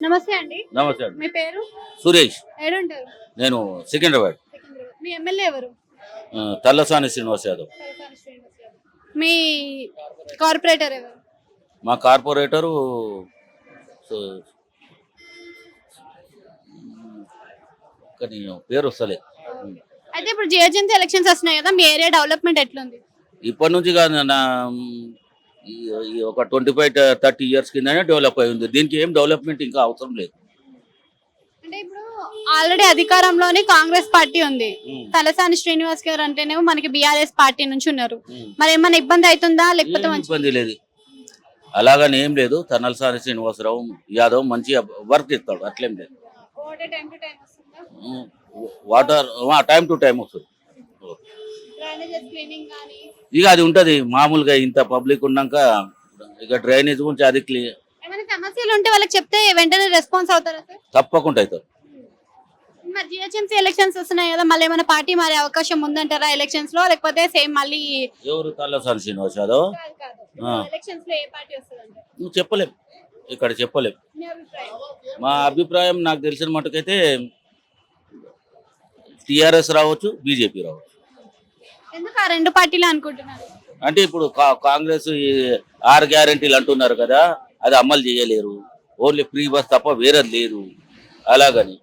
నమస్తే అండి. నమస్తే అండి. మీ పేరు? సురేష్. ఏడుంటారు? నేను సికింద్రాబాద్. మీ ఎమ్మెల్యే ఎవరు? తల్లసాని శ్రీనివాస్ యాదవ్. తలసాని శ్రీనివాస్ యాదవ్. మీ కార్పొరేటర్ ఎవరు? మా కార్పొరేటరు సు- కానీ పేరు వస్తలే. అయితే ఇప్పుడు జిహెచ్ఎంసీ ఎలక్షన్స్ వస్తున్నాయి కదా, మీ ఏరియా డెవలప్మెంట్ ఎట్లుంది? ఇప్పటి నుంచి కాదు నా ఈ ఒక 25-30 ఇయర్స్ కిందనే డెవలప్ అయి ఉంది. దీనికి ఏం డెవలప్మెంట్ ఇంకా అవసరం లేదు. అంటే ఇప్పుడు ఆల్రెడీ అధికారంలోని కాంగ్రెస్ పార్టీ ఉంది. తలసాని శ్రీనివాస్ గారు అంటేనేమో మనకి బీఆర్ఎస్ పార్టీ నుంచి ఉన్నారు. మరి ఏమైనా ఇబ్బంది అవుతుందా లేకపోతే ఏం మంచి ఇబ్బంది లేదు, అలాగని ఏం లేదు. తన్నలసాని శ్రీనివాసరావు యాదవ్ మంచిగా వర్క్ ఇస్తాడు, అట్లేం లేదు. వాటర్ టైం టు టైం వస్తుంది. ఇక అది ఉంటది మామూలుగా, ఇంత పబ్లిక్ ఉన్నాక ఇక డ్రైనేజ్ గురించి అది క్లియర్ ఏమైనా సమస్యలు ఉంటే వాళ్ళకి చెప్తే వెంటనే రెస్పాన్స్ అవుతారా సార్? తప్పకుండా అవుతారు. మరి జిహెచ్ఎంసీ ఎలక్షన్స్ వస్తున్నాయి కదా, మళ్ళీ ఏమైనా పార్టీ మారే అవకాశం ఉందంటారా ఎలక్షన్స్ లో, లేకపోతే సేమ్ మళ్ళీ? ఎవరు తల్లసాని శ్రీనివాస్ యాదవ్? ఎలక్షన్స్ లో ఏ పార్టీ వస్తుందంటారు? నువ్వు చెప్పలేం, ఇక్కడ చెప్పలేం. మీ అభిప్రాయం? మా అభిప్రాయం నాకు తెలిసిన మటుకైతే టిఆర్ఎస్ రావచ్చు, బీజేపీ రావచ్చు. ఎందుకు ఆ రెండు పార్టీలు అనుకుంటున్నారు? అంటే ఇప్పుడు కాంగ్రెస్ ఈ 6 గ్యారెంటీలు అంటున్నారు కదా, అది అమలు చేయలేరు. ఓన్లీ ఫ్రీ బస్ తప్ప వేరేది లేదు. అలాగని